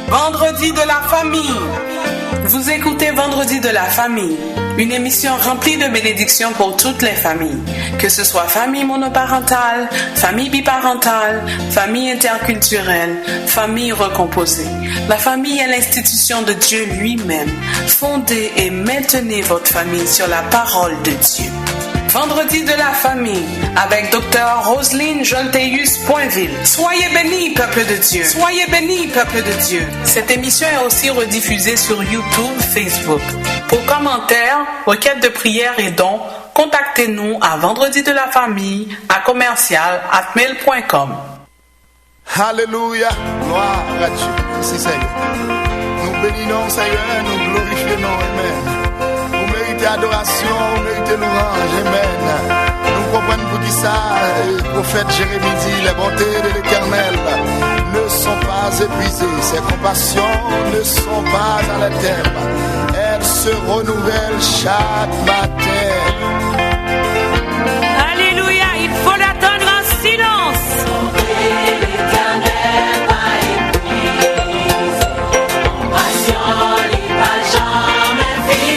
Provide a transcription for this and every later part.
Vendredi de la famille. Vous écoutez Vendredi de la famille, une émission remplie de bénédictions pour toutes les familles, que ce soit famille monoparentale, famille biparentale, famille interculturelle, famille recomposée. La famille est l'institution de Dieu lui-même. Fondez et maintenez votre famille sur la parole de Dieu. Vendredi de la famille avec Dr. Roselyne Jolteus-Poinville. Soyez bénis, peuple de Dieu. Soyez bénis, peuple de Dieu. Cette émission est aussi rediffusée sur YouTube, Facebook. Pour commentaires, requêtes de prière et dons, contactez-nous à vendredi de la famille à commercial@mail.com. Alléluia, gloire à Dieu. Merci Seigneur. Nous bénissons Seigneur, nous glorifions, amen. Adoration, vous méritez louange, amen. Nous comprenons pour dire ça, le prophète Jérémie dit, les bontés de l'Éternel ne sont pas épuisées, ses compassions ne sont pas à la terre, elles se renouvellent chaque matin. Alléluia, il faut l'attendre en silence. L'Éternel va épuiser, compassion, il va jamais finir.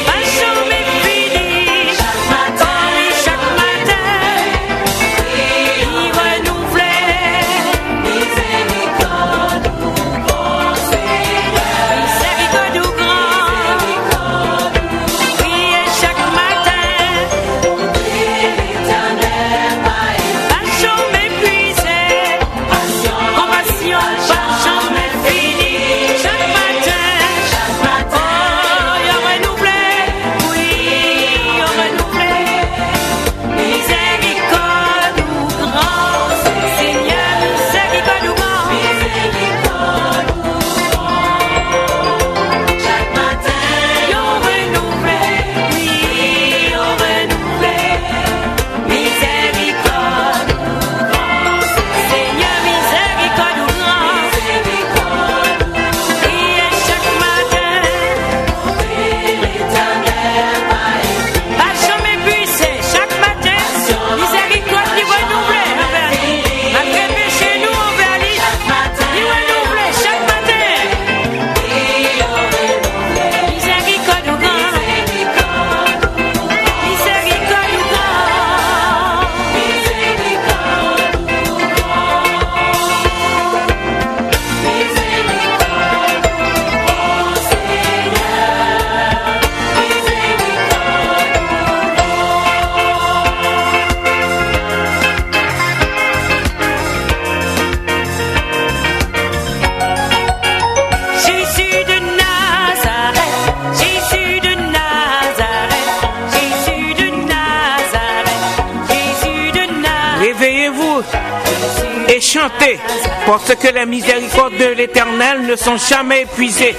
Chantez, parce que les miséricordes de l'Éternel ne sont jamais épuisées.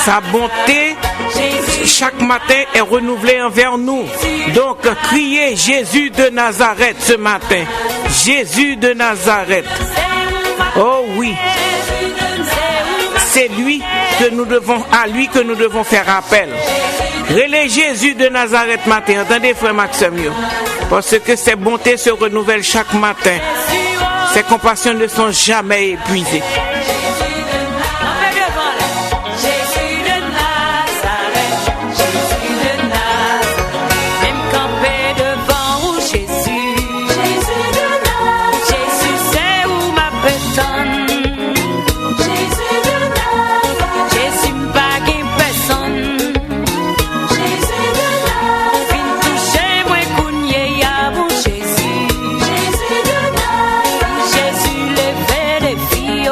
Sa bonté, chaque matin, est renouvelée envers nous. Donc, criez Jésus de Nazareth ce matin. Jésus de Nazareth. Oh oui. C'est lui que nous devons, à lui que nous devons faire appel. Relais Jésus de Nazareth matin. Entendez, frère Maxime, parce que ses bontés se renouvellent chaque matin. Ses compassions ne sont jamais épuisées. Jésus, levé les filles.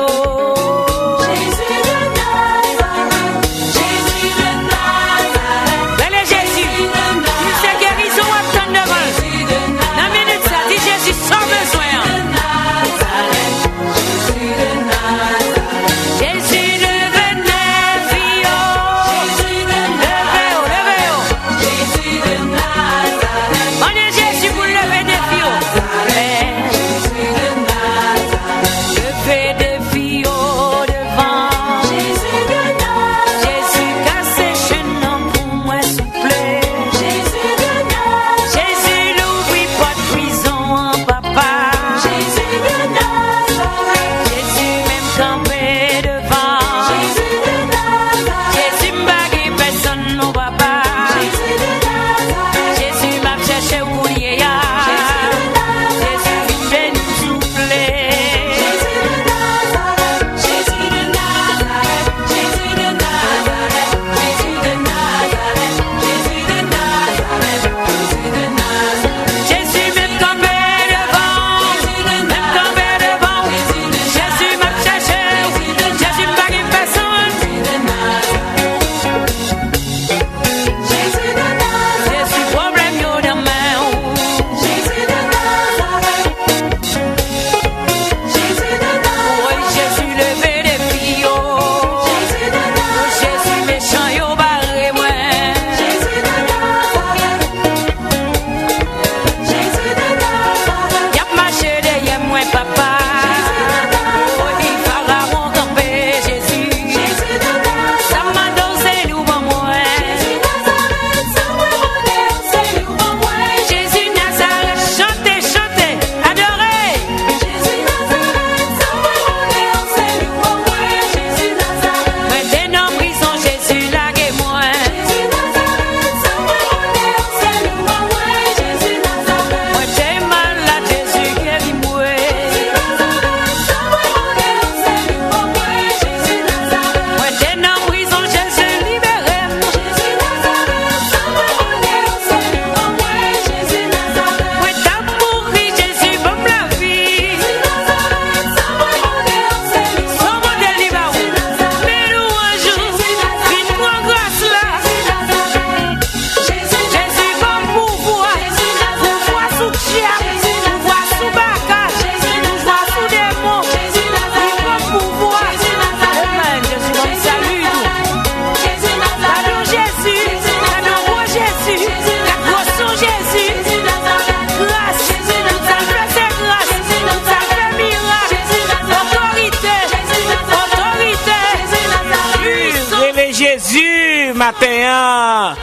Jésus, matin.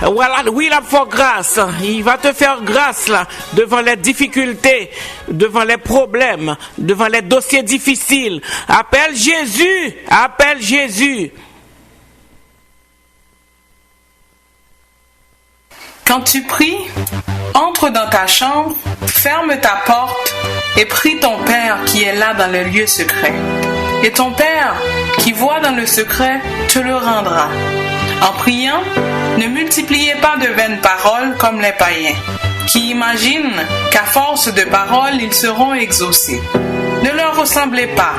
Voilà, oui, il a fait grâce. Il va te faire grâce là, devant les difficultés, devant les problèmes, devant les dossiers difficiles. Appelle Jésus, appelle Jésus. Quand tu pries, entre dans ta chambre, ferme ta porte et prie ton Père qui est là dans le lieu secret. Et ton Père qui voit dans le secret te le rendra. En priant, ne multipliez pas de vaines paroles comme les païens, qui imaginent qu'à force de paroles, ils seront exaucés. Ne leur ressemblez pas,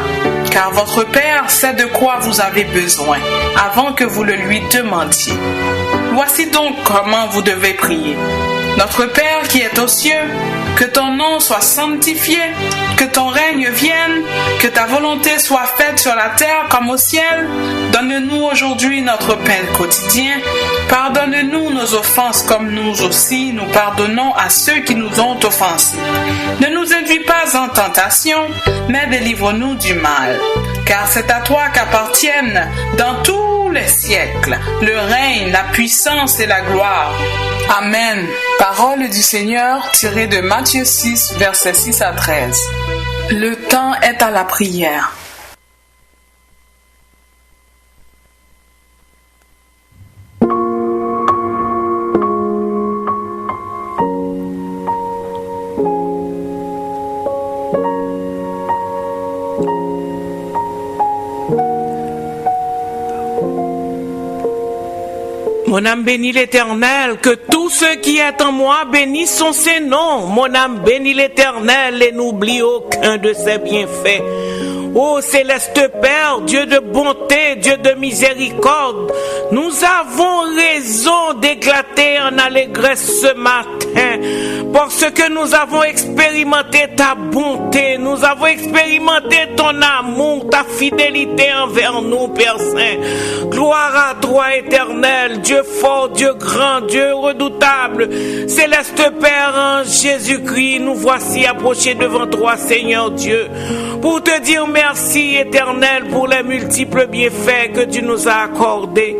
car votre Père sait de quoi vous avez besoin, avant que vous le lui demandiez. Voici donc comment vous devez prier. Notre Père qui est aux cieux, que ton nom soit sanctifié, que ton règne vienne, que ta volonté soit faite sur la terre comme au ciel. Donne-nous aujourd'hui notre pain quotidien. Pardonne-nous nos offenses comme nous aussi nous pardonnons à ceux qui nous ont offensés. Ne nous induis pas en tentation, mais délivre-nous du mal. Car c'est à toi qu'appartiennent dans tous les siècles le règne, la puissance et la gloire. Amen. Parole du Seigneur tirée de Matthieu 6, versets 6 à 13. Le temps est à la prière. Mon âme bénit l'Éternel, que tout ce qui est en moi bénisse son Saint-Nom. Mon âme bénit l'Éternel et n'oublie aucun de ses bienfaits. Ô céleste Père, Dieu de bonté, Dieu de miséricorde, nous avons raison d'éclater en allégresse ce matin, parce que nous avons expérimenté ta bonté, nous avons expérimenté ton amour, ta fidélité envers nous, Père Saint. Gloire à toi, Éternel, Dieu fort, Dieu grand, Dieu redoutable, céleste Père en Jésus-Christ, nous voici approchés devant toi, Seigneur Dieu, pour te dire merci, Éternel, pour les multiples bienfaits que tu nous as accordés.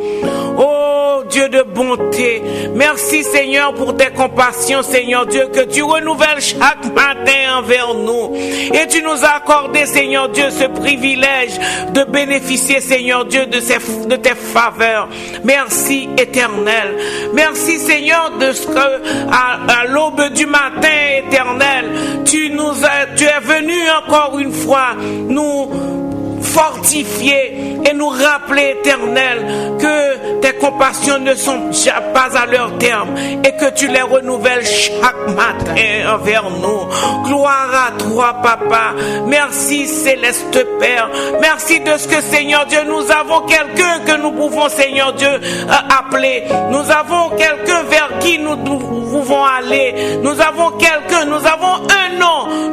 Oh Dieu de bonté, merci Seigneur pour tes compassions, Seigneur Dieu, que tu renouvelles chaque matin envers nous. Et tu nous as accordé, Seigneur Dieu, ce privilège de bénéficier, Seigneur Dieu, de tes faveurs. Merci Éternel. Merci Seigneur de ce que à l'aube du matin, Éternel, tu es venu encore une fois nous fortifier et nous rappeler, Éternel, que tes compassions ne sont pas à leur terme et que tu les renouvelles chaque matin envers nous. Gloire à toi, Papa. Merci, céleste Père. Merci de ce que, Seigneur Dieu, nous avons quelqu'un que nous pouvons, Seigneur Dieu, appeler. Nous avons quelqu'un vers qui nous pouvons aller. Nous avons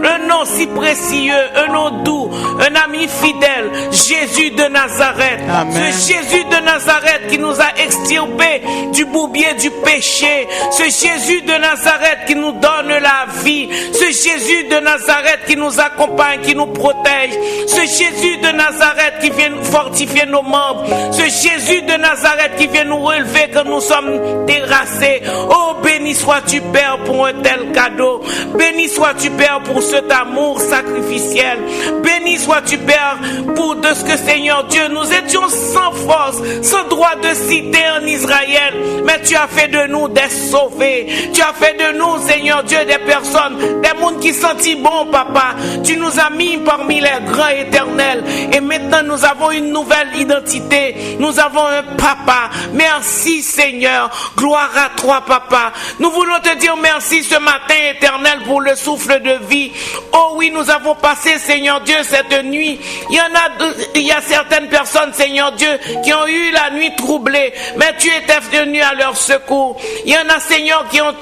un nom si précieux, un nom doux, un ami fidèle, Jésus de Nazareth. Amen. Ce Jésus de Nazareth qui nous a extirpés du bourbier du péché, ce Jésus de Nazareth qui nous donne la vie, ce Jésus de Nazareth qui nous accompagne, qui nous protège, ce Jésus de Nazareth qui vient nous fortifier nos membres, ce Jésus de Nazareth qui vient nous relever quand nous sommes terrassés. Oh, béni sois-tu, Père, pour un tel cadeau. Béni sois-tu, Père, pour cet amour sacrificiel. Béni sois-tu, Père, pour de ce que, Seigneur Dieu, nous étions sans force, sans droit de cité en Israël, mais tu as fait de nous des sauvés. Tu as fait de nous, Seigneur Dieu, des personnes, des mondes qui sentent bon, Papa. Tu nous as mis parmi les grands éternels et maintenant nous avons une nouvelle identité. Nous avons un Papa. Merci, Seigneur. Gloire à toi, Papa. Nous voulons te dire merci ce matin, Éternel, pour le souffle de vie. Oh oui, nous avons passé, Seigneur Dieu, cette nuit. Il y a certaines personnes, Seigneur Dieu, qui ont eu la nuit troublée, mais tu étais venu à leur secours. Il y en a, Seigneur, qui ont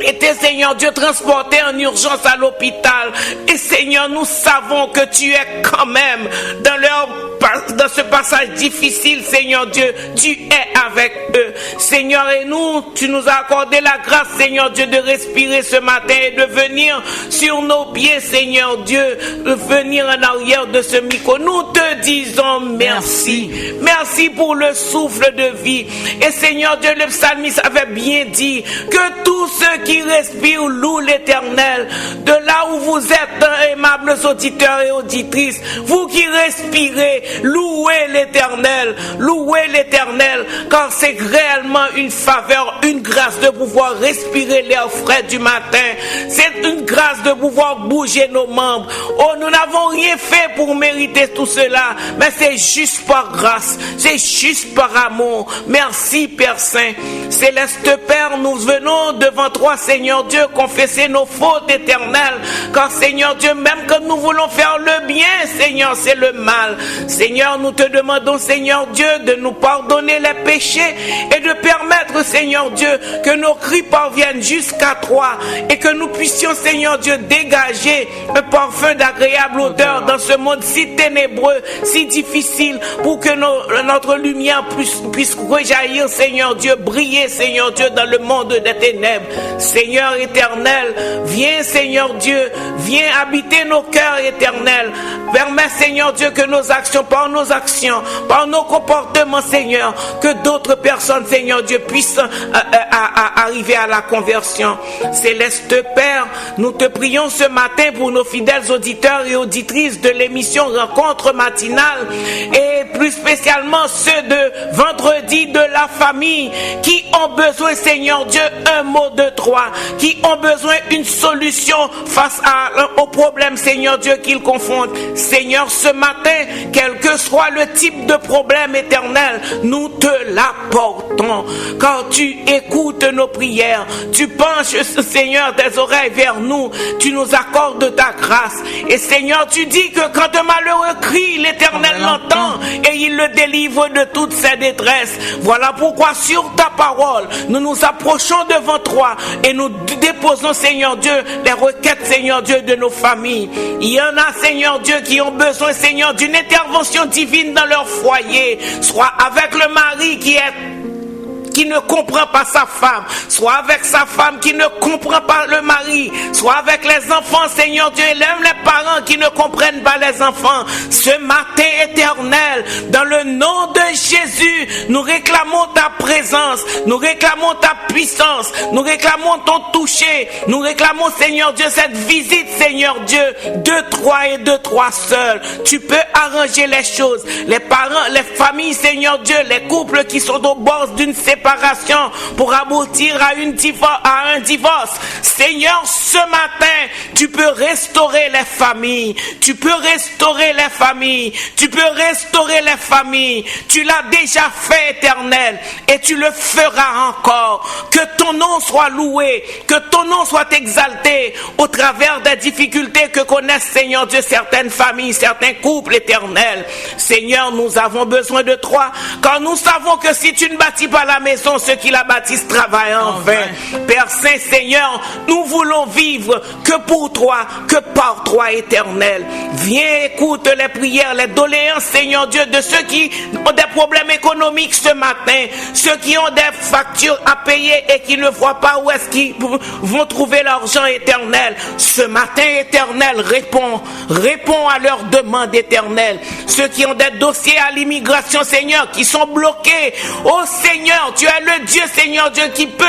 été, Seigneur Dieu, transportés en urgence à l'hôpital. Et Seigneur, nous savons que tu es quand même dans ce passage difficile, Seigneur Dieu, tu es avec eux. Seigneur, et nous, tu nous as accordé la grâce, Seigneur Dieu, de respirer ce matin et de venir sur nos pieds, Seigneur Dieu, de venir en arrière de ce micro. Nous te disons merci. Merci pour le souffle de vie. Et Seigneur Dieu, le psalmiste avait bien dit que tous ceux qui respirent louent l'Éternel. De là où vous êtes, aimables auditeurs et auditrices, vous qui respirez, louez l'Éternel. Louez l'Éternel, car c'est réellement une faveur, une grâce de pouvoir respirer l'air frais du matin. C'est une grâce de pouvoir bouger nos membres. Oh, nous n'avons rien fait pour mériter tout cela, mais c'est juste par grâce, c'est juste par amour. Merci Père Saint. Céleste Père, nous venons devant toi, Seigneur Dieu, confesser nos fautes éternelles, car Seigneur Dieu, même quand nous voulons faire le bien, Seigneur, c'est le mal. Seigneur, nous te demandons, Seigneur Dieu, de nous pardonner les péchés et de permettre, Seigneur Dieu, que nos cris parviennent jusqu'à toi et que nous puissions, Seigneur Dieu, dégager un parfum d'agréable odeur dans ce monde si ténébreux, si difficile, pour que notre lumière puisse rejaillir, Seigneur Dieu, briller, Seigneur Dieu, dans le monde des ténèbres. Seigneur éternel, viens, Seigneur Dieu, viens habiter nos cœurs éternels. Permets, Seigneur Dieu, que nos actions, par nos comportements, Seigneur, que d'autres personnes, Seigneur Dieu, puissent arriver à la conversion. Céleste Père, nous te prions ce matin pour nos fidèles auditeurs et auditrices de l'émission Rencontre matinale et plus spécialement ceux de vendredi de la famille qui ont besoin, Seigneur Dieu, un mot de toi, qui ont besoin d'une solution face aux problèmes, Seigneur Dieu, qu'ils confrontent. Seigneur, ce matin, quel que soit le type de problème éternel, nous te l'apportons. Quand tu écoutes nos prières, tu penches, Seigneur, tes oreilles vers nous, tu nous accordes ta grâce. Et Seigneur, tu dis que quand un malheureux crie, l'Éternel l'entend et il le délivre de toutes ses détresses. Voilà pourquoi sur ta parole, nous nous approchons devant toi et nous déposons, Seigneur Dieu, les requêtes, Seigneur Dieu, de nos familles. Il y en a, Seigneur Dieu, qui ont besoin, Seigneur, d'une intervention divine dans leur foyer, soit avec le mari qui ne comprend pas sa femme, soit avec sa femme qui ne comprend pas le mari, soit avec les enfants, Seigneur Dieu, et même les parents qui ne comprennent pas les enfants. Ce matin éternel, dans le nom de Jésus, nous réclamons ta présence, nous réclamons ta puissance, nous réclamons ton toucher, nous réclamons, Seigneur Dieu, cette visite, Seigneur Dieu, de toi et de toi seul. Tu peux arranger les choses, les parents, les familles, Seigneur Dieu, les couples qui sont au bord d'une séparation pour aboutir à un divorce. Seigneur, ce matin, tu peux restaurer les familles. Tu peux restaurer les familles. Tu peux restaurer les familles. Tu l'as déjà fait, éternel, et tu le feras encore. Que ton nom soit loué, que ton nom soit exalté au travers des difficultés que connaissent, Seigneur Dieu, certaines familles, certains couples, éternels. Seigneur, nous avons besoin de toi, car nous savons que si tu ne bâtis pas la maison, ceux qui la bâtissent travaillent en vain. Père Saint, Seigneur, nous voulons vivre que pour toi, que par toi, éternel. Viens, écoute les prières, les doléances, Seigneur Dieu, de ceux qui ont des problèmes économiques ce matin, ceux qui ont des factures à payer et qui ne voient pas où est-ce qu'ils vont trouver l'argent, éternel. Ce matin, éternel, réponds à leurs demandes, éternelles. Ceux qui ont des dossiers à l'immigration, Seigneur, qui sont bloqués. Oh Seigneur, tu es le Dieu, Seigneur Dieu, qui peut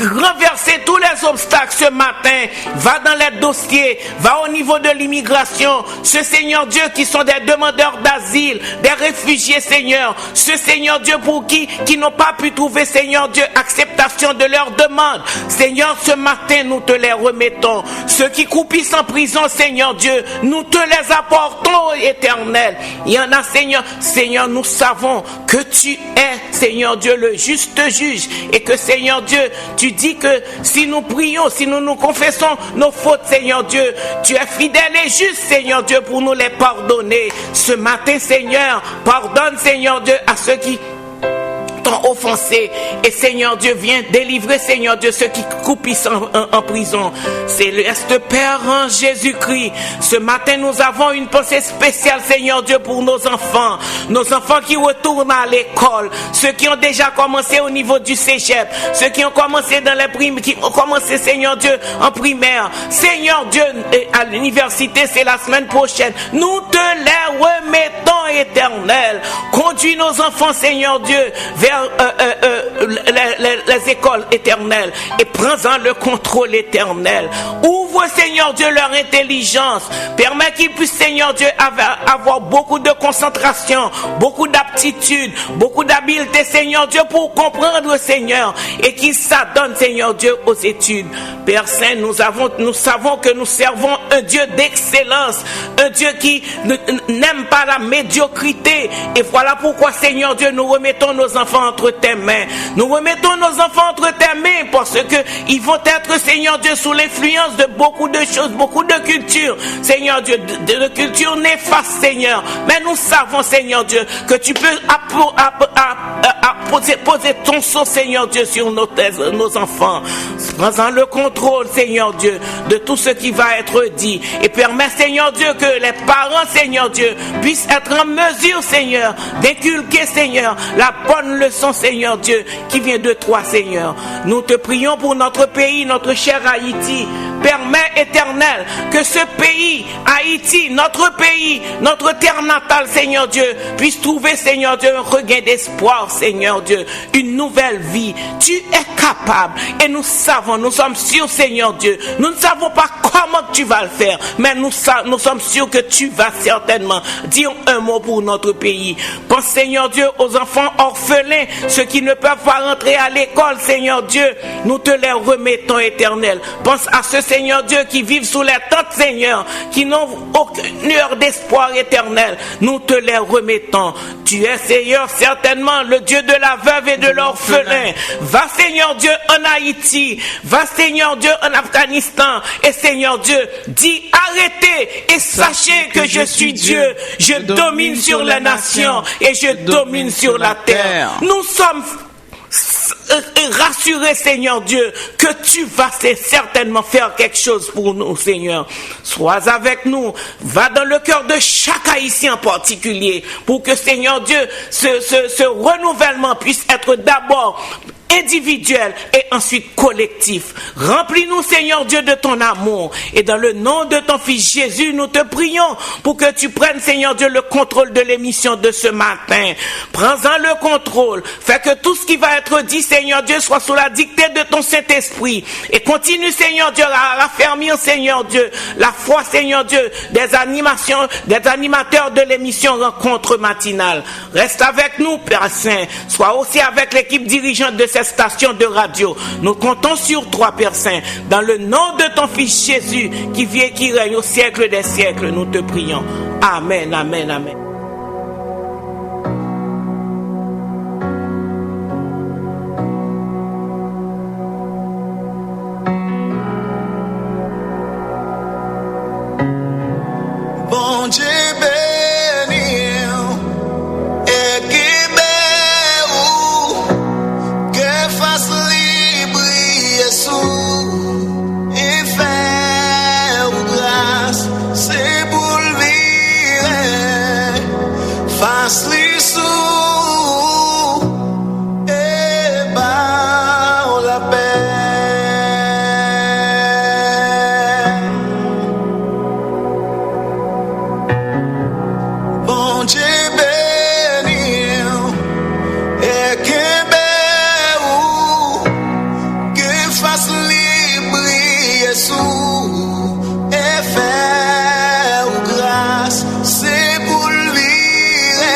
renverser tous les obstacles ce matin. Va dans les dossiers, va au niveau de l'immigration. Ce Seigneur Dieu qui sont des demandeurs d'asile, des réfugiés, Seigneur. Ce Seigneur Dieu pour qui n'ont pas pu trouver, Seigneur Dieu, acceptation de leurs demandes. Seigneur, ce matin, nous te les remettons. Ceux qui croupissent en prison, Seigneur Dieu, nous te les apportons, éternel. Il y en a, Seigneur. Seigneur, nous savons que tu es, Seigneur Dieu, le juste juge, et que, Seigneur Dieu, tu dis que si nous prions, si nous nous confessons nos fautes, Seigneur Dieu, tu es fidèle et juste, Seigneur Dieu, pour nous les pardonner. Ce matin, Seigneur, pardonne, Seigneur Dieu, à ceux qui t'ont enfants offensés. Et Seigneur Dieu, viens délivrer, Seigneur Dieu, ceux qui croupissent en prison. Céleste Père en Jésus-Christ, ce matin nous avons une pensée spéciale, Seigneur Dieu, pour nos enfants qui retournent à l'école, ceux qui ont déjà commencé au niveau du cégep, ceux qui ont commencé dans les primes, qui ont commencé, Seigneur Dieu, en primaire. Seigneur Dieu, à l'université, c'est la semaine prochaine. Nous te les remettons, Éternel. Conduis nos enfants, Seigneur Dieu, vers les écoles éternelles et prends-en le contrôle éternel. Ouvre, Seigneur Dieu, leur intelligence. Permets qu'ils puissent, Seigneur Dieu, avoir beaucoup de concentration, beaucoup d'aptitude, beaucoup d'habileté, Seigneur Dieu, pour comprendre, Seigneur, et qu'ils s'adonnent, Seigneur Dieu, aux études. Père Saint, nous savons que nous servons un Dieu d'excellence, un Dieu qui n'aime pas la médiocrité. Et voilà pourquoi, Seigneur Dieu, nous remettons nos enfants entre tes mains. Nous remettons nos enfants entre tes mains parce que ils vont être, Seigneur Dieu, sous l'influence de beaucoup de choses, beaucoup de cultures, Seigneur Dieu, de cultures néfastes, Seigneur. Mais nous savons, Seigneur Dieu, que tu peux poser ton sceau, Seigneur Dieu, sur nos enfants. Prends-en le contrôle, Seigneur Dieu, de tout ce qui va être dit. Et permets, Seigneur Dieu, que les parents, Seigneur Dieu, puissent être en mesure, Seigneur, d'inculquer, Seigneur, la bonne leçon, Seigneur Dieu, qui vient de toi, Seigneur. Nous te prions pour notre pays, notre cher Haïti. Permets, Éternel, que ce pays, Haïti, notre terre natale, Seigneur Dieu, puisse trouver, Seigneur Dieu, un regain d'espoir, Seigneur Dieu, une nouvelle vie. Tu es capable et nous sommes sûrs, Seigneur Dieu. Nous ne savons pas comment tu vas le faire, mais nous sommes sûrs que tu vas certainement dire un mot pour notre pays. Pense, Seigneur Dieu, aux enfants orphelins, ceux qui ne peuvent pas rentrer à l'école, Seigneur Dieu, nous te les remettons, Éternel. Pense à ceux, Seigneur Dieu, qui vivent sous les tentes, Seigneur, qui n'ont aucune heure d'espoir éternel. Nous te les remettons. Tu es, Seigneur, certainement le Dieu de la veuve et de l'orphelin. Va, Seigneur Dieu, en Haïti. Va, Seigneur Dieu, en Afghanistan. Et Seigneur Dieu, dis arrêtez et sachez que je suis Dieu. Je domine sur les nations et je domine sur la terre. Nous sommes rassurer, Seigneur Dieu, que tu vas certainement faire quelque chose pour nous, Seigneur. Sois avec nous. Va dans le cœur de chaque Haïtien en particulier pour que, Seigneur Dieu, ce renouvellement puisse être d'abord individuel et ensuite collectif. Remplis-nous, Seigneur Dieu, de ton amour. Et dans le nom de ton Fils Jésus, nous te prions pour que tu prennes, Seigneur Dieu, le contrôle de l'émission de ce matin. Prends-en le contrôle. Fais que tout ce qui va être dit, Seigneur Dieu, soit sous la dictée de ton Saint-Esprit. Et continue, Seigneur Dieu, à raffermir, Seigneur Dieu, la foi, Seigneur Dieu, des animateurs de l'émission Rencontre matinale. Reste avec nous, Père Saint. Sois aussi avec l'équipe dirigeante de cette station de radio. Nous comptons sur toi, Père Saint, dans le nom de ton Fils Jésus qui vit et qui règne au siècle des siècles. Nous te prions. Amen, amen, amen. Bon Dieu béni, et qui béou, que fasse libre Jésus, et faire grâce, c'est pour le vivre, fasse lui sous, et par la paix. Bon Dieu béni, et que béou, que fasse libre Jésus, et faire grâce, c'est pour le vivre,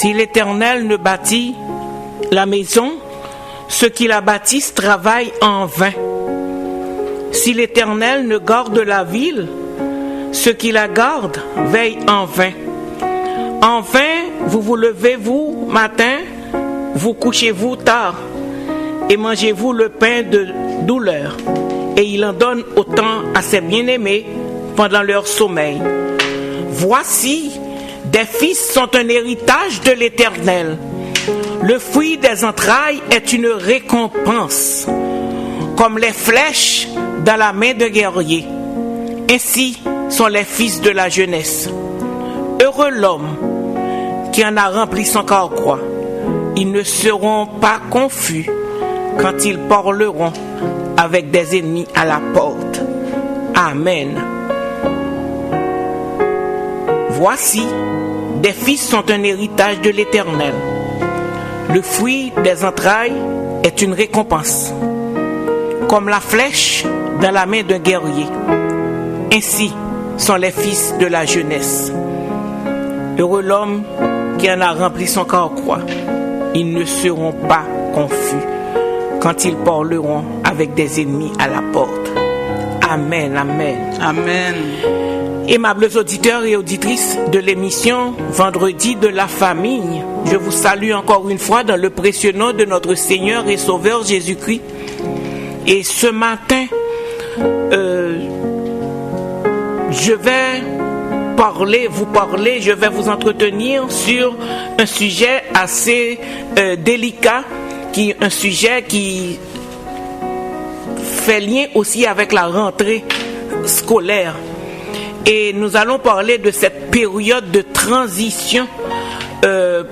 Si l'Éternel ne bâtit la maison, ceux qui la bâtissent travaillent en vain. Si l'Éternel ne garde la ville, ceux qui la gardent veillent en vain. En vain, vous vous levez-vous matin, vous couchez-vous tard, et mangez-vous le pain de douleur, et il en donne autant à ses bien-aimés pendant leur sommeil. Voici, des fils sont un héritage de l'Éternel. Le fruit des entrailles est une récompense, comme les flèches dans la main d'un guerrier. Ainsi sont les fils de la jeunesse. Heureux l'homme qui en a rempli son carquois. Ils ne seront pas confus quand ils parleront avec des ennemis à la porte. Amen. Voici, des fils sont un héritage de l'Éternel. Le fruit des entrailles est une récompense, comme la flèche dans la main d'un guerrier. Ainsi sont les fils de la jeunesse. Heureux l'homme qui en a rempli son carquois. Ils ne seront pas confus quand ils parleront avec des ennemis à la porte. Amen, amen. Amen. Aimables auditeurs et auditrices de l'émission Vendredi de la famille, je vous salue encore une fois dans le précieux nom de notre Seigneur et Sauveur Jésus-Christ. Et ce matin, je vais vous entretenir sur un sujet assez délicat qui est un sujet qui fait lien aussi avec la rentrée scolaire. Et nous allons parler de cette période de transition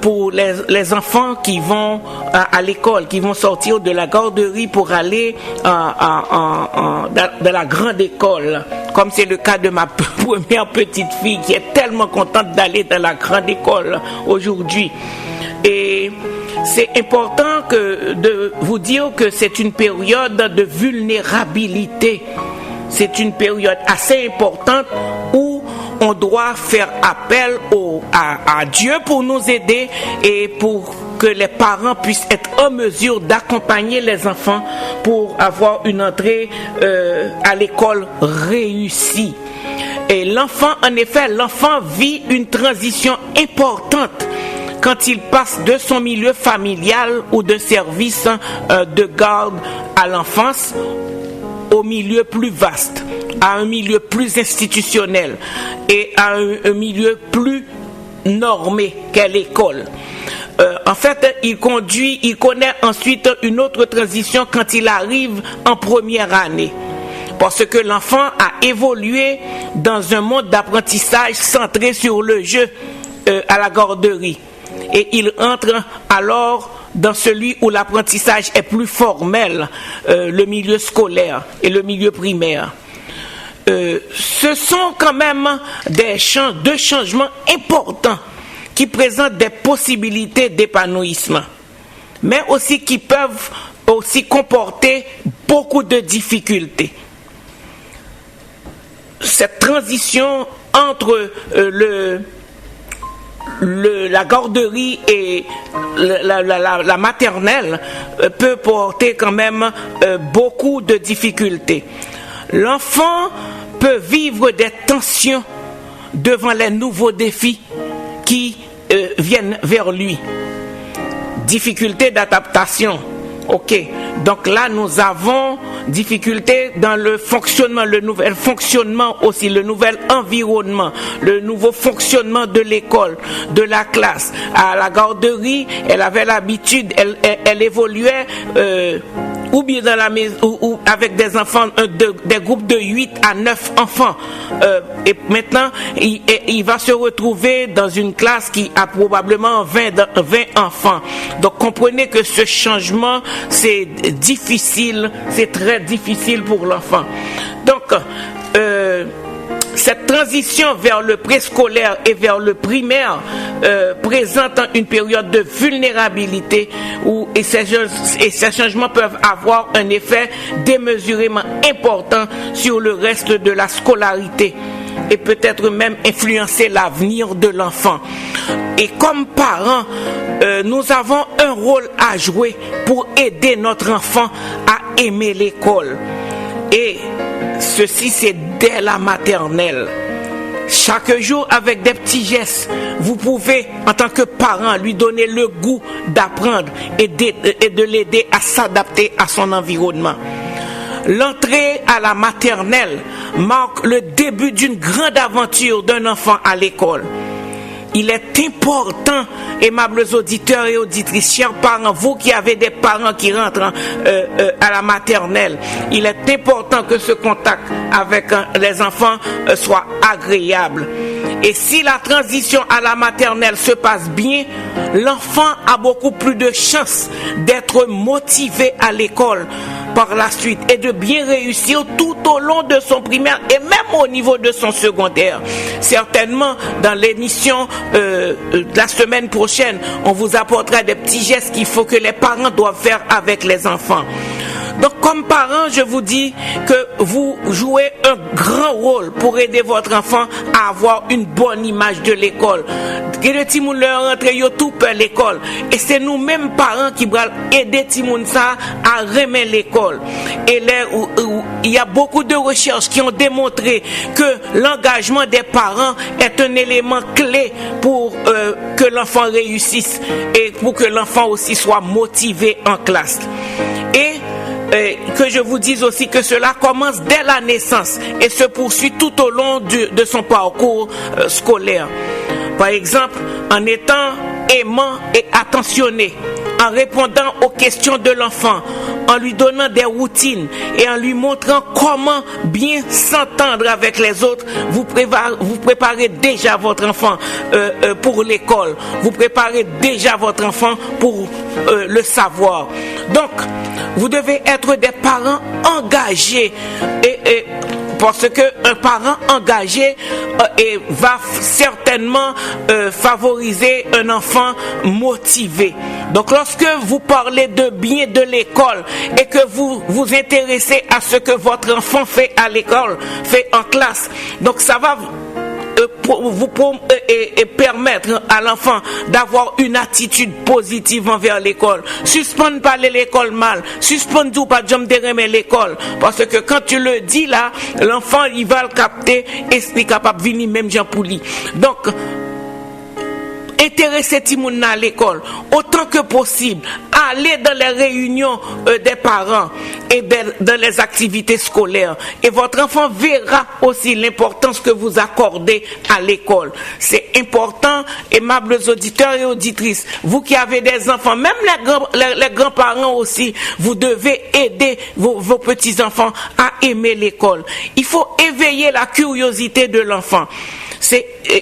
pour les enfants qui vont à l'école, qui vont sortir de la garderie pour aller dans la grande école, comme c'est le cas de ma première petite fille qui est tellement contente d'aller dans la grande école aujourd'hui. Et c'est important de vous dire que c'est une période de vulnérabilité. C'est une période assez importante où on doit faire appel à Dieu pour nous aider et pour que les parents puissent être en mesure d'accompagner les enfants pour avoir une entrée à l'école réussie. Et l'enfant, en effet, l'enfant vit une transition importante quand il passe de son milieu familial ou de service de garde à l'enfance au milieu plus vaste, à un milieu plus institutionnel et à un milieu plus normé qu'est l'école. En fait, il connaît ensuite une autre transition quand il arrive en première année. Parce que l'enfant a évolué dans un monde d'apprentissage centré sur le jeu à la garderie. Et il entre alors dans celui où l'apprentissage est plus formel, le milieu scolaire et le milieu primaire. Ce sont quand même deux changements importants qui présentent des possibilités d'épanouissement, mais aussi qui peuvent aussi comporter beaucoup de difficultés. Cette transition entre la garderie et la maternelle peut porter quand même beaucoup de difficultés. L'enfant peut vivre des tensions devant les nouveaux défis qui viennent vers lui. Difficultés d'adaptation. Ok, donc là nous avons difficulté dans le fonctionnement, le nouvel fonctionnement aussi, le nouvel environnement, le nouveau fonctionnement de l'école, de la classe. À la garderie, elle avait l'habitude, elle évoluait ou bien dans la maison, ou avec des enfants, des groupes de 8 à 9 enfants. Et maintenant, il va se retrouver dans une classe qui a probablement 20 enfants. Donc comprenez que ce changement, c'est difficile, c'est très difficile pour l'enfant. Donc, cette transition vers le préscolaire et vers le primaire présente une période de vulnérabilité et ces changements peuvent avoir un effet démesurément important sur le reste de la scolarité et peut-être même influencer l'avenir de l'enfant. Et comme parents, nous avons un rôle à jouer pour aider notre enfant à aimer l'école. Et ceci, c'est dès la maternelle. Chaque jour, avec des petits gestes, vous pouvez, en tant que parent, lui donner le goût d'apprendre et de l'aider à s'adapter à son environnement. L'entrée à la maternelle marque le début d'une grande aventure d'un enfant à l'école. Il est important, aimables auditeurs et auditrices, chers parents, vous qui avez des parents qui rentrent à la maternelle, il est important que ce contact avec les enfants soit agréable. Et si la transition à la maternelle se passe bien, l'enfant a beaucoup plus de chances d'être motivé à l'école par la suite et de bien réussir tout au long de son primaire et même au niveau de son secondaire. Certainement, dans l'émission de la semaine prochaine, on vous apportera des petits gestes qu'il faut que les parents doivent faire avec les enfants. Donc, comme parents, je vous dis que vous jouez un grand rôle pour aider votre enfant à avoir une bonne image de l'école. Et le Timoun leur rentre yo tout par l'école. Et c'est nous-mêmes parents qui vont aider Timoun ça à remettre l'école. Et là, il y a beaucoup de recherches qui ont démontré que l'engagement des parents est un élément clé pour que l'enfant réussisse et pour que l'enfant aussi soit motivé en classe. Et que je vous dise aussi que cela commence dès la naissance et se poursuit tout au long de son parcours scolaire. Par exemple, en étant aimant et attentionné, en répondant aux questions de l'enfant, en lui donnant des routines et en lui montrant comment bien s'entendre avec les autres, vous préparez déjà votre enfant pour l'école. Vous préparez déjà votre enfant pour le savoir. Donc, vous devez être des parents engagés et parce qu'un parent engagé va certainement favoriser un enfant motivé. Donc lorsque vous parlez de bien de l'école et que vous vous intéressez à ce que votre enfant fait à l'école, fait en classe, donc ça va vous permettre à l'enfant d'avoir une attitude positive envers l'école. Suspendre pas l'école mal, suspendre pas jamais l'école, parce que quand tu le dis là, l'enfant il va le capter et il est capable de venir même Jean Pouli. Donc intéresser Timoun à l'école autant que possible, aller dans les réunions des parents et dans les activités scolaires, et votre enfant verra aussi l'importance que vous accordez à l'école. C'est important, aimables auditeurs et auditrices, vous qui avez des enfants, même les grands-parents aussi, vous devez aider vos petits-enfants à aimer l'école. Il faut éveiller la curiosité de l'enfant.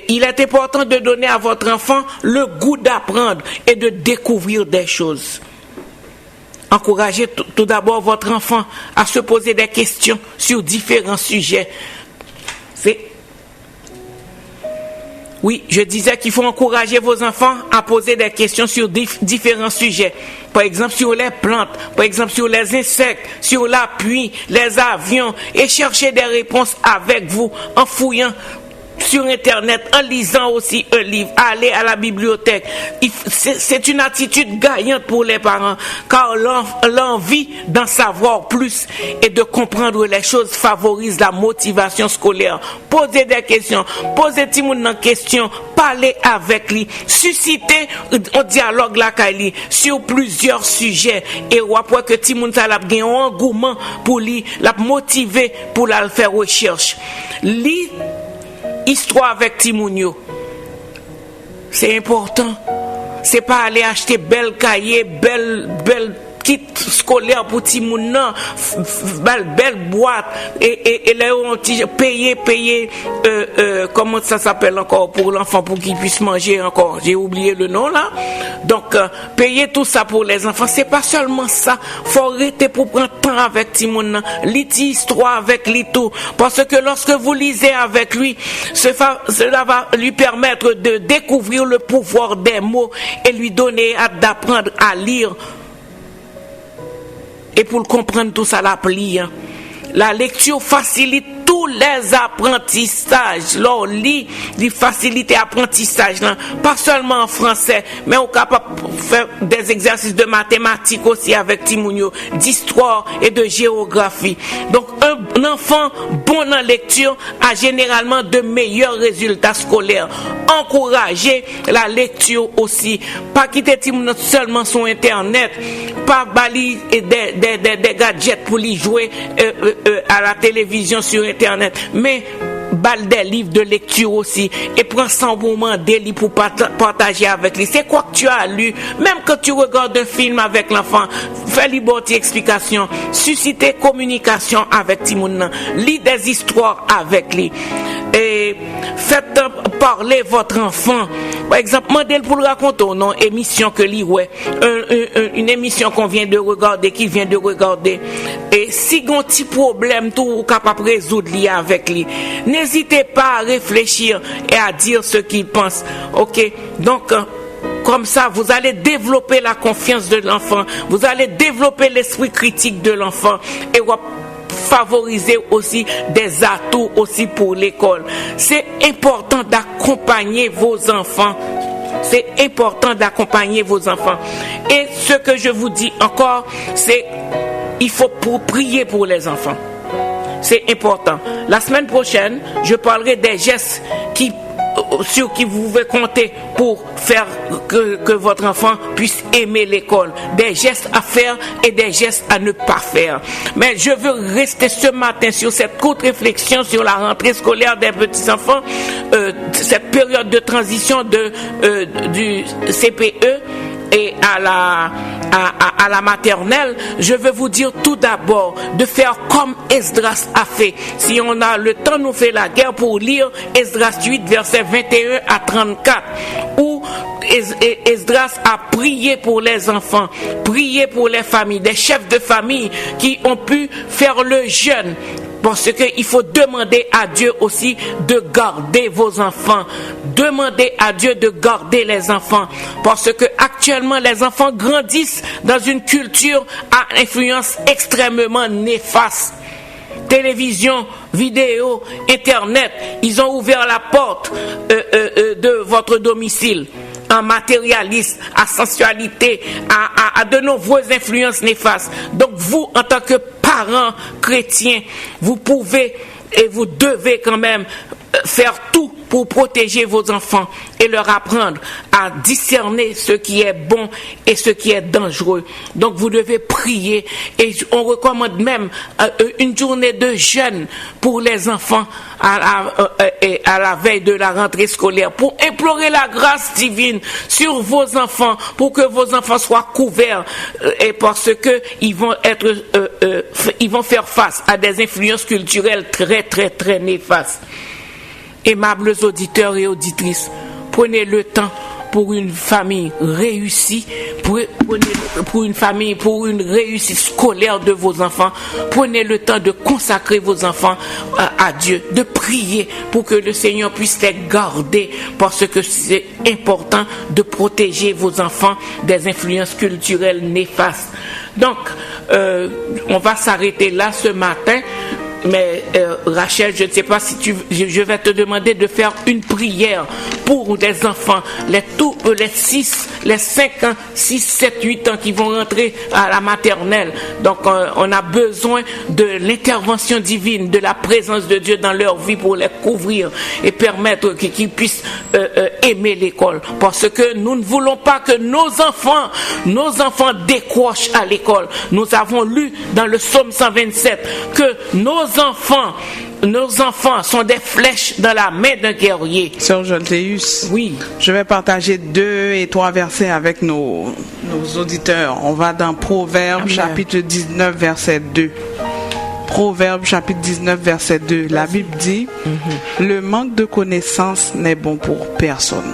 Il est important de donner à votre enfant le goût d'apprendre et de découvrir des choses. Encouragez tout d'abord votre enfant à se poser des questions sur différents sujets. Oui, je disais qu'il faut encourager vos enfants à poser des questions sur différents sujets. Par exemple, sur les plantes, par exemple, sur les insectes, sur la pluie, les avions, et chercher des réponses avec vous en fouillant sur Internet, en lisant aussi un livre, aller à la bibliothèque. C'est une attitude gagnante pour les parents, car l'envie d'en savoir plus et de comprendre les choses favorise la motivation scolaire. Posez des questions, posez Timoun dans question, parlez avec lui, suscitez un dialogue là lui sur plusieurs sujets, et après que Timoun ça l'a gagné un engouement pour lui, l'a motivé pour la faire recherche. Li histoire avec Timounio, c'est important. C'est pas aller acheter bel cahier, belle kit scolaire pour Timoun, non, belle boîte et là on payer comment ça s'appelle encore pour l'enfant pour qu'il puisse manger encore, j'ai oublié le nom là. Donc payer tout ça pour les enfants, c'est pas seulement ça, faut arrêter pour prendre temps avec Timoun, liti histoire avec lui tout, parce que lorsque vous lisez avec lui, cela va lui permettre de découvrir le pouvoir des mots et lui donner hâte d'apprendre à lire. Et pour le comprendre tout ça, la lecture facilite tous les apprentissages. L'on lit, il facilite l'apprentissage, pas seulement en français, mais on est capable de faire des exercices de mathématiques aussi avec Timounio, d'histoire et de géographie. Donc un enfant bon en lecture a généralement de meilleurs résultats scolaires. Encourager la lecture aussi, pas quitter Timounio seulement sur Internet, pas balayer des gadgets pour lui jouer à la télévision sur Internet, mais balle des livres de lecture aussi, et prends 100 moments des livres pour partager avec lui. C'est quoi que tu as lu? Même quand tu regardes un film avec l'enfant, fais-lui bonne explication, susciter communication avec Timoun, lis des histoires avec lui. Et faites parler votre enfant. Par exemple, modèle pour le raconter non émission que lui ouais, une émission qu'on vient de regarder, qu'il vient de regarder. Et si on a un petit problème tout capable de résoudre lui avec lui, n'hésitez pas à réfléchir et à dire ce qu'il pense. OK? Donc comme ça, vous allez développer la confiance de l'enfant, vous allez développer l'esprit critique de l'enfant et favoriser aussi des atouts aussi pour l'école. C'est important d'accompagner vos enfants. C'est important d'accompagner vos enfants. Et ce que je vous dis encore, c'est il faut prier pour les enfants. C'est important. La semaine prochaine, je parlerai des gestes sur qui vous pouvez compter pour faire que votre enfant puisse aimer l'école. Des gestes à faire et des gestes à ne pas faire. Mais je veux rester ce matin sur cette courte réflexion sur la rentrée scolaire des petits-enfants, cette période de transition du CPE et à la maternelle, je veux vous dire tout d'abord de faire comme Esdras a fait. Si on a le temps, nous fait la guerre pour lire Esdras 8, versets 21 à 34, où Esdras a prié pour les enfants, prié pour les familles, des chefs de famille qui ont pu faire le jeûne. Parce qu'il faut demander à Dieu aussi de garder vos enfants. Demandez à Dieu de garder les enfants. Parce que actuellement, les enfants grandissent dans une culture à influence extrêmement néfaste. Télévision, vidéo, internet, ils ont ouvert la porte de votre domicile en matérialiste, à sensualité, à de nombreuses influences néfastes. Donc vous, en tant que parents chrétiens, vous pouvez et vous devez quand même faire tout pour protéger vos enfants et leur apprendre à discerner ce qui est bon et ce qui est dangereux. Donc vous devez prier et on recommande même une journée de jeûne pour les enfants à la veille de la rentrée scolaire pour implorer la grâce divine sur vos enfants pour que vos enfants soient couverts et parce que ils vont faire face à des influences culturelles très très très néfastes. Aimables auditeurs et auditrices, prenez le temps pour une famille réussie, pour une réussite scolaire de vos enfants. Prenez le temps de consacrer vos enfants à Dieu, de prier pour que le Seigneur puisse les garder, parce que c'est important de protéger vos enfants des influences culturelles néfastes. Donc, on va s'arrêter là ce matin. Mais Rachel, je ne sais pas si je vais te demander de faire une prière pour des enfants, les 5 ans, 6, 7, 8 ans qui vont rentrer à la maternelle. Donc on a besoin de l'intervention divine, de la présence de Dieu dans leur vie pour les couvrir et permettre qu'ils puissent aimer l'école. Parce que nous ne voulons pas que nos enfants décrochent à l'école. Nous avons lu dans le psaume 127 que nos enfants sont des flèches dans la main d'un guerrier. Sœur Jolteus, oui. Je vais partager 2 et 3 versets avec nos auditeurs. On va dans Proverbes chapitre 19 verset 2. Proverbes chapitre 19 verset 2. La Bible dit le manque de connaissance n'est bon pour personne.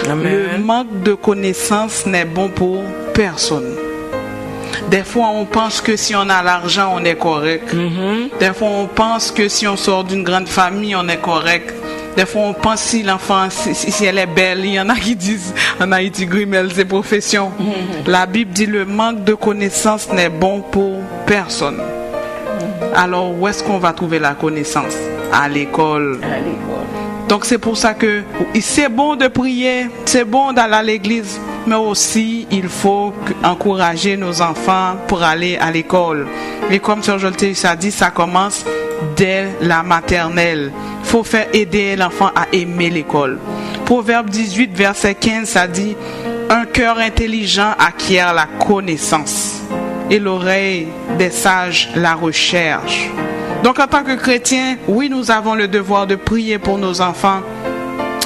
Amen. Le manque de connaissance n'est bon pour personne. Des fois, on pense que si on a l'argent, on est correct. Des fois, on pense que si on sort d'une grande famille, on est correct. Des fois, on pense si l'enfant, si elle est belle. Il y en a qui disent en Haïti, Grimel, c'est profession. La Bible dit le manque de connaissance n'est bon pour personne. Alors, où est-ce qu'on va trouver la connaissance? À l'école. Donc, c'est pour ça que c'est bon de prier, c'est bon d'aller à l'église. Mais aussi, il faut encourager nos enfants pour aller à l'école. Et comme Sœur Jolteus a dit, ça commence dès la maternelle. Il faut faire aider l'enfant à aimer l'école. Proverbe 18, verset 15, ça dit « Un cœur intelligent acquiert la connaissance et l'oreille des sages la recherche. » Donc, en tant que chrétien, oui, nous avons le devoir de prier pour nos enfants.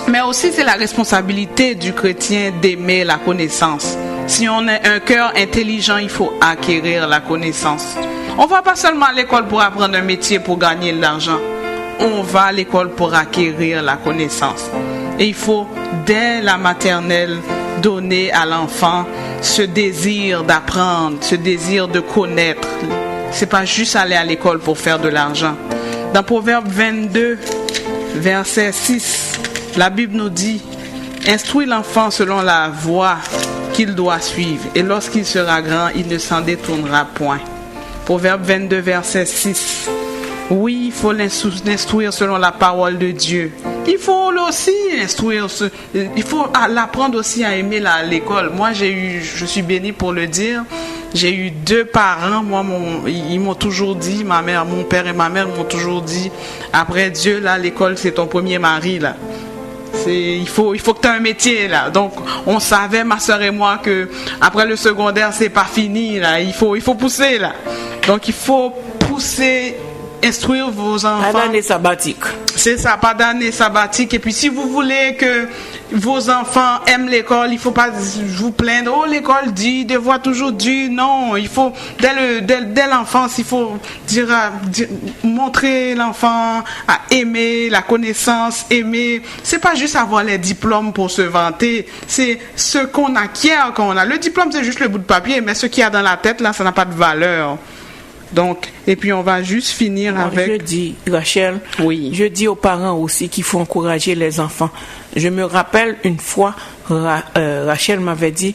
Mais aussi, c'est la responsabilité du chrétien d'aimer la connaissance. Si on a un cœur intelligent, il faut acquérir la connaissance. On ne va pas seulement à l'école pour apprendre un métier, pour gagner de l'argent. On va à l'école pour acquérir la connaissance. Et il faut, dès la maternelle, donner à l'enfant ce désir d'apprendre, ce désir de connaître. Ce n'est pas juste aller à l'école pour faire de l'argent. Dans Proverbe 22, verset 6, la Bible nous dit « Instruis l'enfant selon la voie qu'il doit suivre, et lorsqu'il sera grand, il ne s'en détournera point. » Proverbe 22, verset 6. Oui, il faut l'instruire selon la parole de Dieu. Il faut aussi instruire, il faut l'apprendre aussi à aimer l'école. Moi, je suis bénie pour le dire. J'ai eu 2 parents, ils m'ont toujours dit, mon père et ma mère m'ont toujours dit, après Dieu, là, l'école, c'est ton premier mari, là. Il faut que tu aies un métier, là. Donc, on savait, ma soeur et moi, que après le secondaire, c'est pas fini, là. Il faut pousser, là. Donc, il faut pousser, instruire vos enfants. Pas d'année sabbatique. C'est ça, pas d'année sabbatique. Et puis, si vous voulez que vos enfants aiment l'école, il faut pas vous plaindre. Oh, l'école dit, devoir toujours dit. Non, il faut dès l'enfance, il faut montrer l'enfant à aimer la connaissance, aimer. C'est pas juste avoir les diplômes pour se vanter, c'est ce qu'on acquiert quand on a. Le diplôme, c'est juste le bout de papier, mais ce qu'il y a dans la tête là, ça n'a pas de valeur. Donc, et puis on va juste finir avec... Je dis, Rachel, oui. Je dis aux parents aussi qu'il faut encourager les enfants. Je me rappelle une fois, Rachel m'avait dit,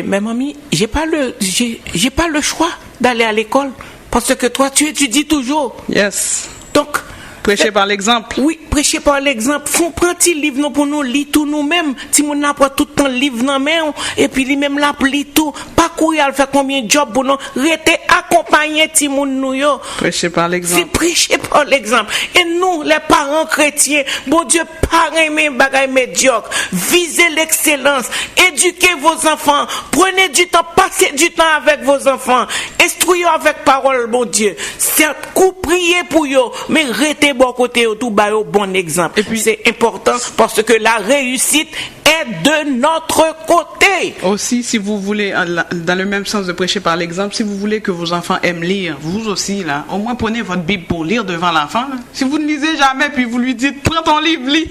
mais mamie, j'ai pas le choix d'aller à l'école parce que toi, tu étudies toujours. Yes. Donc, prêcher par l'exemple. Oui, prêcher par l'exemple. Faut prendre un livre non pour nous lire tout nous-mêmes. Si on n'a pas tout le temps livre dans main et puis lui-même là lit tout, pas courir à faire combien de jobs pour nous, rester accompagner ti moun nou yo. Prêcher par l'exemple. C'est prêcher par l'exemple. Et nous, les parents chrétiens, bon Dieu, parrain mes bagailles médiocres, visez l'excellence, éduquez vos enfants, prenez du temps, passez du temps avec vos enfants, instruisez avec parole, bon Dieu. Certes, priez pour eux, mais restez bon côté tout bas au bon exemple. Et puis c'est important parce que la réussite est de notre côté. Aussi, si vous voulez, dans le même sens de prêcher par l'exemple, si vous voulez que vos enfants aiment lire, vous aussi là, au moins prenez votre Bible pour lire devant l'enfant. Là. Si vous ne lisez jamais, puis vous lui dites prends ton livre, lis.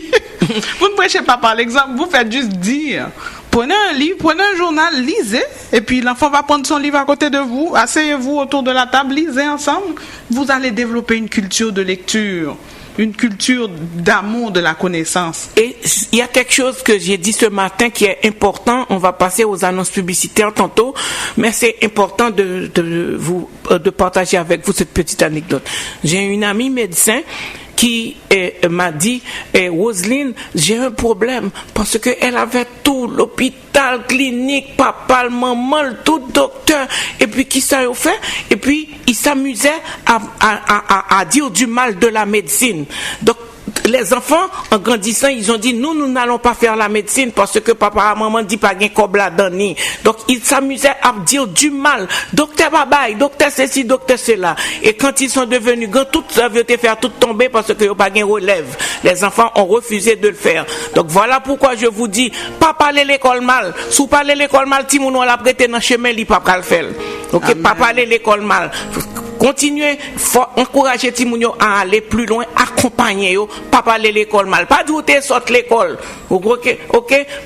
Vous ne prêchez pas par l'exemple, vous faites juste dire. Prenez un livre, prenez un journal, lisez, et puis l'enfant va prendre son livre à côté de vous, asseyez-vous autour de la table, lisez ensemble. Vous allez développer une culture de lecture, une culture d'amour de la connaissance. Et il y a quelque chose que j'ai dit ce matin qui est important, on va passer aux annonces publicitaires tantôt, mais c'est important de partager avec vous cette petite anecdote. J'ai une amie médecin qui m'a dit, Roselyne, j'ai un problème parce qu'elle avait tout, l'hôpital, clinique, papa, maman, tout docteur, et puis qui ça a fait? Et puis il s'amusait à dire du mal de la médecine. Donc les enfants, en grandissant, ils ont dit, nous n'allons pas faire la médecine parce que papa et maman dit pas gain comme la donne. Donc, ils s'amusaient à dire du mal. Docteur Babaye, docteur ceci, docteur cela. Et quand ils sont devenus grands, tout ça veut te faire tout tomber parce que pas gain relève. Les enfants ont refusé de le faire. Donc, voilà pourquoi je vous dis, pas parler l'école mal. Si vous parlez l'école mal, si on l'a prêté dans le chemin, il pas le faire. Ok, pas parler l'école mal. Continuez, encourager Timounio à aller plus loin, accompagner yo, pas parler l'école mal, pas douter sorte l'école. OK,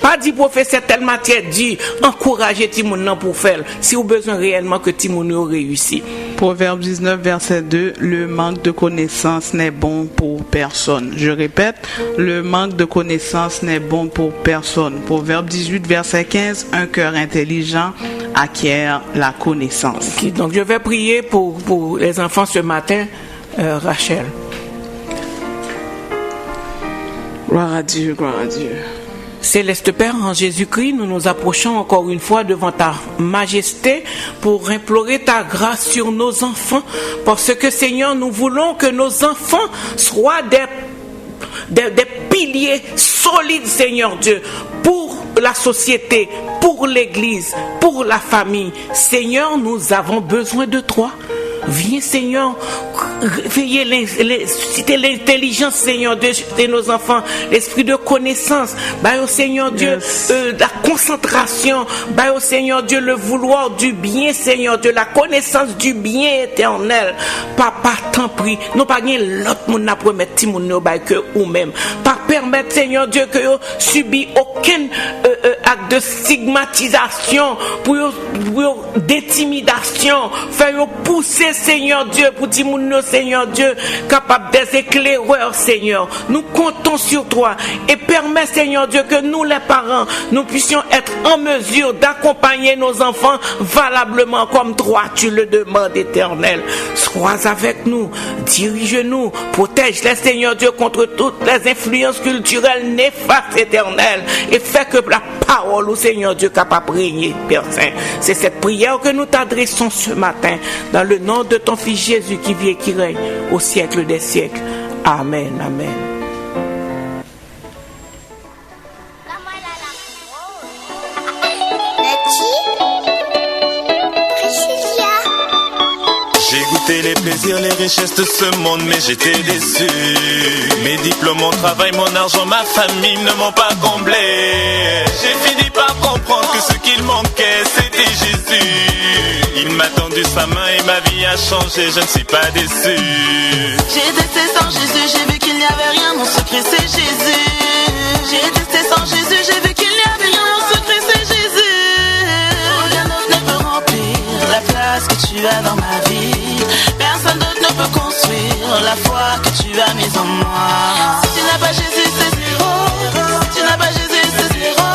pas dire professeur telle matière, dit encourager Timounio pour faire si vous besoin réellement que Timounio réussisse. Proverbe 19 verset 2, le manque de connaissance n'est bon pour personne. Je répète, le manque de connaissance n'est bon pour personne. Proverbe 18 verset 15, un cœur intelligent acquiert la connaissance. Okay, donc je vais prier pour les enfants ce matin, Rachel. Gloire à Dieu, gloire à Dieu. Céleste Père, en Jésus-Christ, nous nous approchons encore une fois devant ta majesté pour implorer ta grâce sur nos enfants. Parce que Seigneur, nous voulons que nos enfants soient des piliers solides, Seigneur Dieu, pour la société, pour l'église, pour la famille. Seigneur, nous avons besoin de toi. Viens, Seigneur, susciter l'intelligence, Seigneur Dieu, de nos enfants, l'esprit de connaissance, au Seigneur Dieu, la concentration, au Seigneur Dieu, le vouloir du bien, Seigneur Dieu, la connaissance du bien éternel. Papa, t'en prie, nous pas rien l'autre monde n'a promettre Timounio que ou même. Pas permettre, Seigneur Dieu, que vous subissez aucun acte de stigmatisation, pour d'intimidation, faire pousser, Seigneur Dieu, pour Timounio, Seigneur Dieu, capable des éclaireurs, Seigneur. Nous comptons sur toi et permets, Seigneur Dieu, que nous, les parents, nous puissions être en mesure d'accompagner nos enfants valablement comme toi, tu le demandes, Éternel. Sois avec nous, dirige-nous, protège-les, Seigneur Dieu, contre toutes les influences culturelles néfastes, Éternel, et fais que la parole, au Seigneur Dieu, capable de régner, Père Saint. C'est cette prière que nous t'adressons ce matin, dans le nom de ton Fils Jésus qui vit et qui règne au siècle des siècles. Amen, amen. J'ai goûté J'avais les plaisirs, les richesses de ce monde, mais j'étais déçu. Mes diplômes, mon travail, mon argent, ma famille ne m'ont pas comblé. J'ai fini par comprendre que ce qu'il manquait, c'était Jésus. Il m'a tendu sa main et ma vie a changé, je ne suis pas déçu. J'ai testé sans Jésus, j'ai vu qu'il n'y avait rien, mon secret c'est Jésus. J'ai testé sans Jésus, j'ai vu qu'il n'y avait rien, mon secret c'est Jésus. Aucun autre ne peut remplir la place que tu as dans ma vie. Personne d'autre ne peut construire la foi que tu as mise en moi. Si tu n'as pas Jésus, c'est zéro. Si tu n'as pas Jésus, c'est zéro.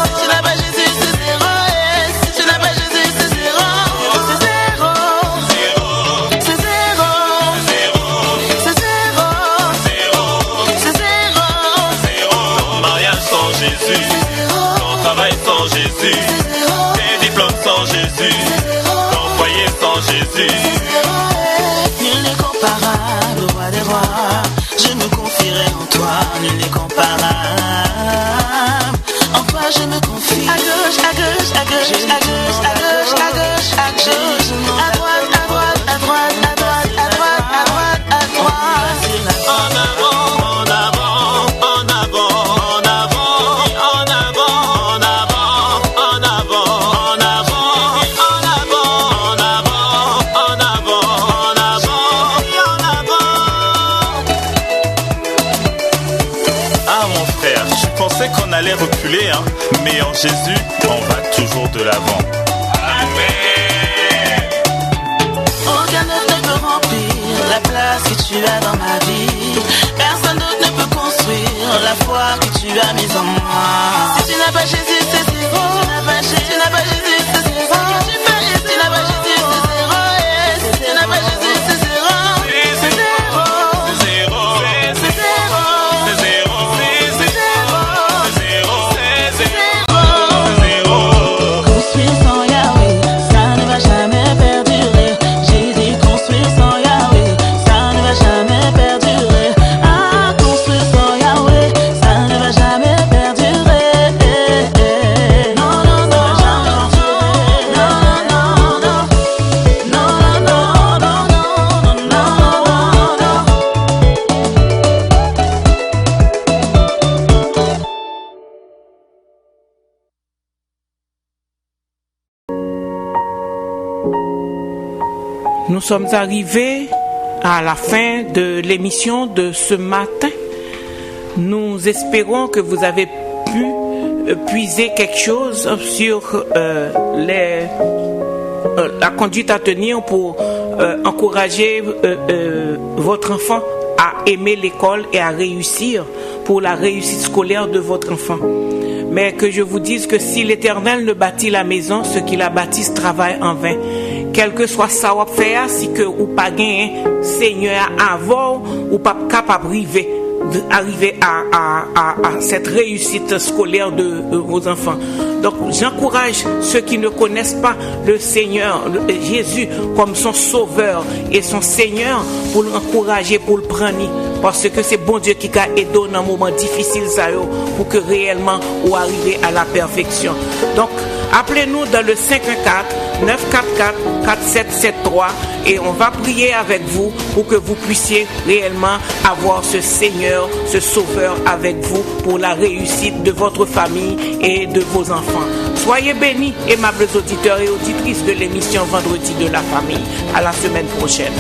Si tu n'as pas Jésus, c'est zéro. Et si tu n'as pas Jésus, c'est zéro. C'est zéro. C'est zéro. C'est zéro. C'est zéro. Ton mariage sans Jésus, ton travail sans Jésus, tes diplômes sans Jésus, ton foyer sans Jésus. Nul n'est comparable au roi des rois. Je me confierai en toi. Nul n'est comparable. En toi je me confie. À gauche, à gauche, à gauche, à gauche, à gauche, à gauche, à gauche, à droite, à droite, à droite, à droite, à droite, à droite, à droite. En avant, en avant, en avant, en avant, en avant, en avant, en avant, en avant, en avant, en avant, en avant, en avant. Ah mon frère, je pensais qu'on allait reculer, hein, mais en Jésus, on va toujours de l'avant. Amen. Aucun autre ne peut remplir la place que tu as dans ma vie. Personne d'autre ne peut construire la foi que tu as mise en moi. Si tu n'as pas Jésus, c'est zéro. Si tu n'as pas Jésus, c'est zéro. Si tu n'as pas Jésus, c'est zéro. Et si tu n'as pas Jésus, c'est zéro. C'est zéro. C'est zéro. C'est zéro. C'est zéro. C'est zéro. C'est zéro. Construire sans Yahweh, ça ne va jamais perdurer. J'ai dit construire sans Yahweh, ça ne va jamais perdurer. Ah, construire sans Yahweh, ça ne va jamais perdurer. Non, non, non, non, non, non, non, non, non, non, non. Nous sommes arrivés à la fin de l'émission de ce matin. Nous espérons que vous avez pu puiser quelque chose sur la conduite à tenir pour encourager votre enfant à aimer l'école et à réussir pour la réussite scolaire de votre enfant. Mais que je vous dise que si l'Éternel ne bâtit la maison, ceux qui la bâtissent travaillent en vain. Quel que soit ça ou faire, si que ou pas gain Seigneur avant ou pas capable arriver à cette réussite scolaire de vos enfants. Donc j'encourage ceux qui ne connaissent pas le Seigneur, Jésus comme son sauveur et son Seigneur, pour l'encourager, pour le prendre, parce que c'est bon Dieu qui a aidé dans un moment difficile pour que réellement vous arriviez à la perfection. Donc appelez-nous dans le 514-944-4773 et on va prier avec vous pour que vous puissiez réellement avoir ce Seigneur, ce Sauveur avec vous pour la réussite de votre famille et de vos enfants. Soyez bénis, aimables auditeurs et auditrices de l'émission Vendredi de la Famille. À la semaine prochaine.